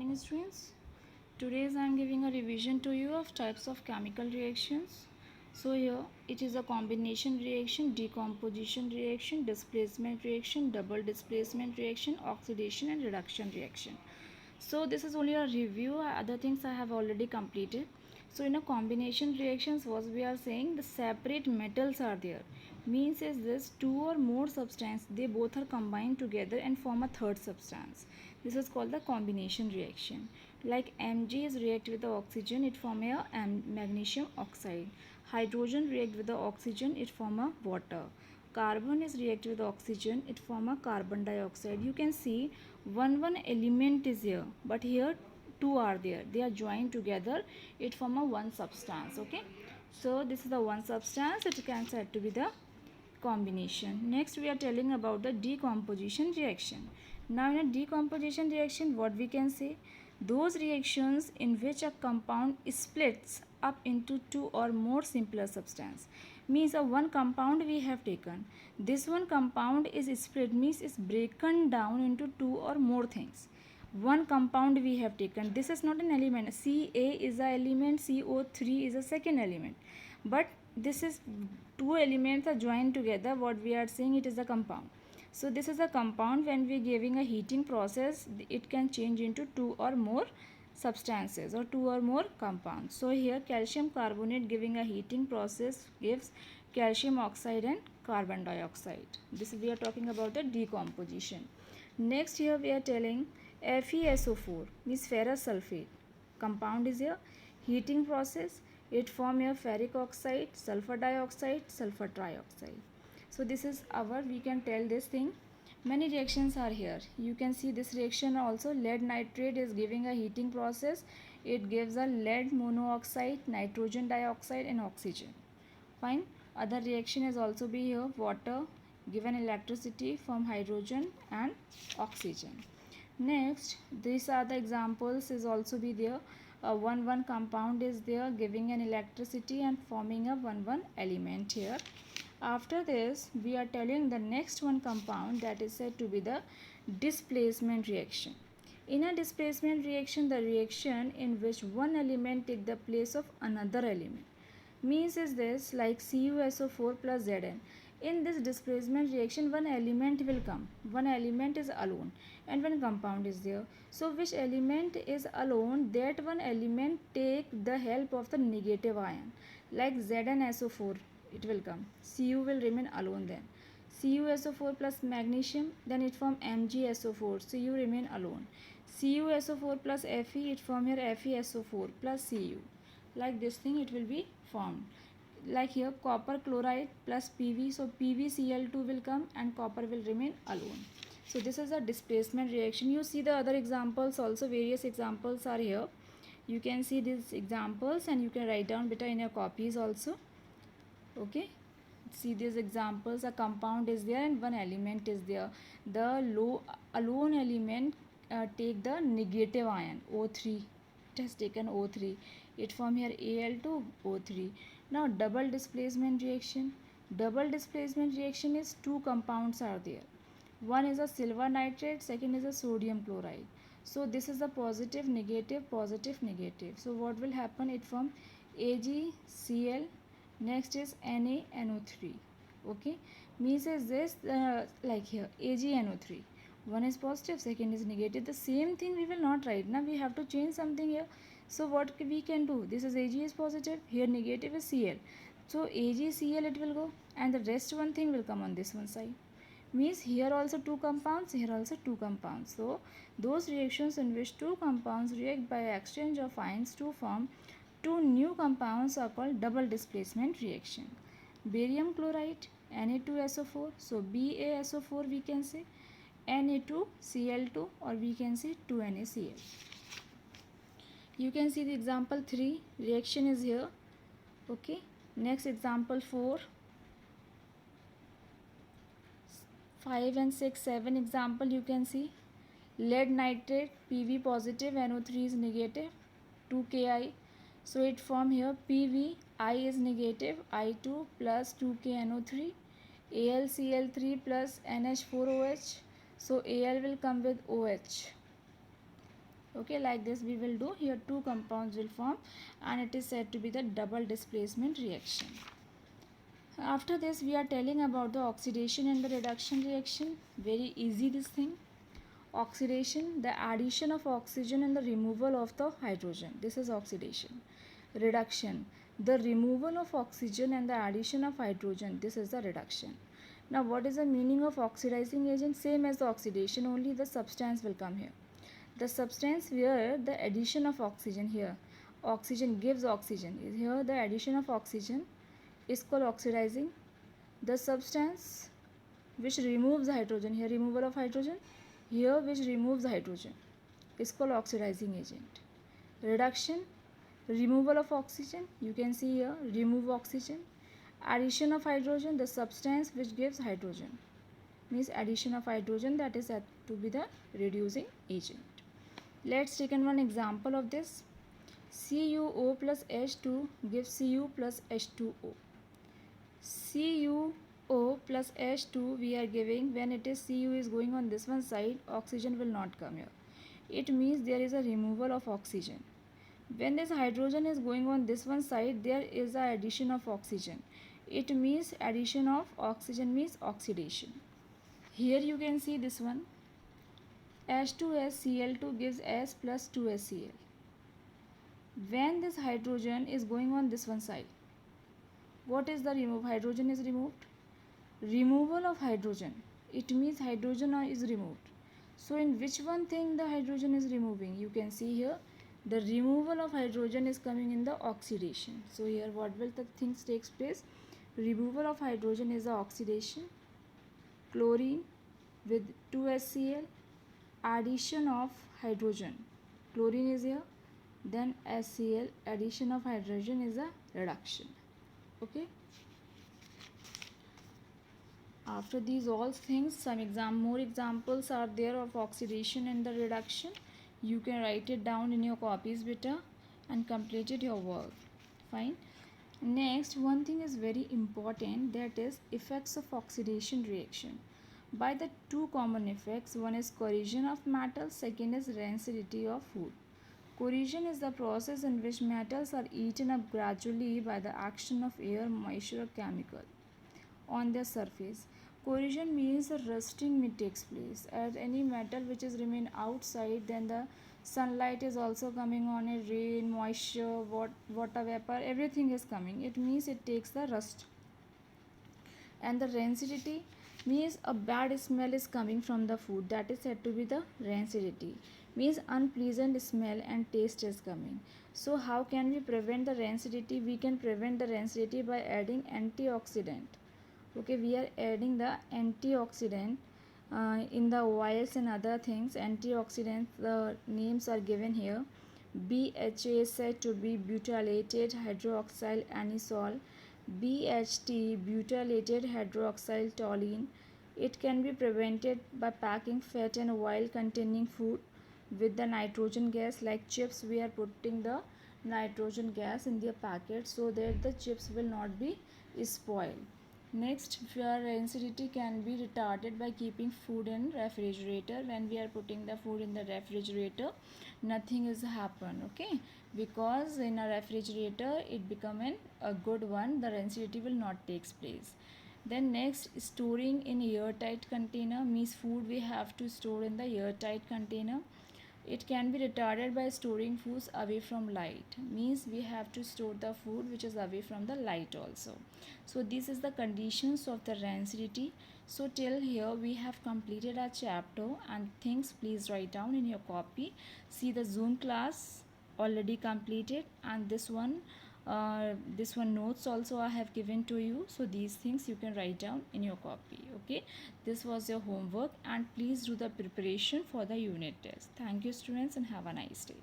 fine students. Today I am giving a revision to you of types of chemical reactions. So here it is a combination reaction, decomposition reaction, displacement reaction, double displacement reaction, oxidation and reduction reaction. So this is only a review, other things I have already completed. So in a combination reactions, what we are saying, the separate metals are there. Means is this, two or more substance, they both are combined together and form a third substance. This is called the combination reaction. Like Mg is react with the oxygen, it form a magnesium oxide. Hydrogen react with the oxygen, it form a water. Carbon is react with oxygen, it form a carbon dioxide. You can see one element is here, but here two are there, they are joined together, it form a one substance. Okay, so this is the one substance, it can said to be the combination. Next we are telling about the decomposition reaction. Now in a decomposition reaction, what we can say, those reactions in which a compound splits up into two or more simpler substance. Means a one compound we have taken, this one compound is split, means is broken down into two or more things. One compound we have taken, this is not an element, Ca is a element, CO3 is a second element, but this is two elements are joined together, what we are saying, it is a compound. So this is a compound, when we giving a heating process, it can change into two or more substances or two or more compounds. So here calcium carbonate giving a heating process gives calcium oxide and carbon dioxide. This we are talking about the decomposition. Next here we are telling FeSO4 means ferrous sulfate compound is here, heating process, it form here ferric oxide, sulfur dioxide, sulfur trioxide. So this is our, we can tell this thing. Many reactions are here. You can see this reaction also, lead nitrate is giving a heating process, it gives a lead monoxide, nitrogen dioxide and oxygen. Fine. Other reaction is also be here, water given electricity from hydrogen and oxygen. Next, these are the examples is also be there. A 1,1 compound is there giving an electricity and forming a 1,1 element here. After this, we are telling the next one compound, that is said to be the displacement reaction. In a displacement reaction, the reaction in which one element take the place of another element. Means is this, like CuSO4 plus Zn. In this displacement reaction, one element will come, one element is alone and one compound is there. So which element is alone, that one element take the help of the negative ion, like ZnSO4 it will come, Cu will remain alone, then CuSO4 plus magnesium, then it form MgSO4, Cu remain alone. CuSO4 plus Fe, it form here FeSO4 plus Cu. Like this thing it will be formed. Like here copper chloride plus Pv, so PvCl2 will come and copper will remain alone. So this is a displacement reaction. You see the other examples also, various examples are here. You can see these examples and you can write down better in your copies also. Okay, see these examples, a compound is there and one element is there. The low alone element take the negative ion O3, it has taken O3, it form here Al2O3. Now double displacement reaction. Double displacement reaction is two compounds are there, one is a silver nitrate, second is a sodium chloride. So this is a positive negative positive negative. So what will happen, it form AgCl, next is NaNO3. Okay, means is this like here AgNO3, one is positive, second is negative. The same thing we will not write now, we have to change something here. So what we can do, this is Ag is positive, here negative is Cl, so AgCl it will go and the rest one thing will come on this one side. Means here also two compounds, here also two compounds. So those reactions in which two compounds react by exchange of ions to form two new compounds are called double displacement reaction. Barium chloride, Na2SO4, so BaSO4 we can say, Na2Cl2 or we can say 2NaCl. You can see the example 3 reaction is here. Okay, next example 4, 5 and 6, 7 example you can see. Lead nitrate, Pv positive, NO3 is negative, 2Ki. So it form here Pv, I is negative, I2 plus 2KNO3, AlCl3 plus NH4OH. So Al will come with OH. Okay, like this we will do. Here two compounds will form and it is said to be the double displacement reaction. After this we are telling about the oxidation and the reduction reaction. Very easy this thing. Oxidation, the addition of oxygen and the removal of the hydrogen. This is oxidation. Reduction, the removal of oxygen and the addition of hydrogen. This is the reduction. Now what is the meaning of oxidizing agent? Same as the oxidation, only the substance will come here. The substance where the addition of oxygen, here oxygen gives oxygen, here the addition of oxygen is called oxidizing. The substance which removes hydrogen, here removal of hydrogen, here which removes hydrogen is called oxidizing agent. Reduction, removal of oxygen, you can see here remove oxygen. Addition of hydrogen, the substance which gives hydrogen, means addition of hydrogen, that is said to be the reducing agent. Let's take one example of this. CuO plus H2 gives Cu plus H2O. CuO plus H2 we are giving, when it is Cu is going on this one side, oxygen will not come here. It means there is a removal of oxygen. When this hydrogen is going on this one side, there is a addition of oxygen. It means addition of oxygen means oxidation. Here you can see this one. H2SCl2 gives S plus 2HCl. When this hydrogen is going on this one side, what is the remove? Hydrogen is removed. Removal of hydrogen, it means hydrogen is removed. So in which one thing the hydrogen is removing? You can see here the removal of hydrogen is coming in the oxidation. So here what will the things takes place? Removal of hydrogen is the oxidation. Chlorine with 2HCl, addition of hydrogen, chlorine is here, then HCl, addition of hydrogen is a reduction. Okay, after these all things, some more examples are there of oxidation and the reduction. You can write it down in your copies beta and completed your work. Fine. Next, one thing is very important, that is effects of oxidation reaction. By the two common effects, one is corrosion of metal, second is rancidity of food. Corrosion is the process in which metals are eaten up gradually by the action of air, moisture or chemical on their surface. Corrosion means the rusting may takes place. As any metal which is remain outside, then the sunlight is also coming on it, rain, moisture, water vapor, everything is coming. It means it takes the rust. And the rancidity means a bad smell is coming from the food, that is said to be the rancidity, means unpleasant smell and taste is coming. So how can we prevent the rancidity? We can prevent the rancidity by adding antioxidant. Okay, we are adding the antioxidant in the oils and other things. Antioxidants, the names are given here. BHA is said to be butylated hydroxyl anisole. BHT, butylated hydroxyl toluene. It can be prevented by packing fat and oil containing food with the nitrogen gas. Like chips, we are putting the nitrogen gas in the packet so that the chips will not be spoiled. Next, rancidity can be retarded by keeping food in refrigerator. When we are putting the food in the refrigerator, nothing is happen. Okay, because in a refrigerator it become a good one, the rancidity will not takes place. Then next, storing in airtight container, means food we have to store in the airtight container. It can be retarded by storing foods away from light, means we have to store the food which is away from the light also. So this is the conditions of the rancidity. So till here we have completed our chapter, and things please write down in your copy. See the Zoom class already completed, and this one notes also I have given to you. So these things you can write down in your copy. Okay, this was your homework, and please do the preparation for the unit test. Thank you students, and have a nice day.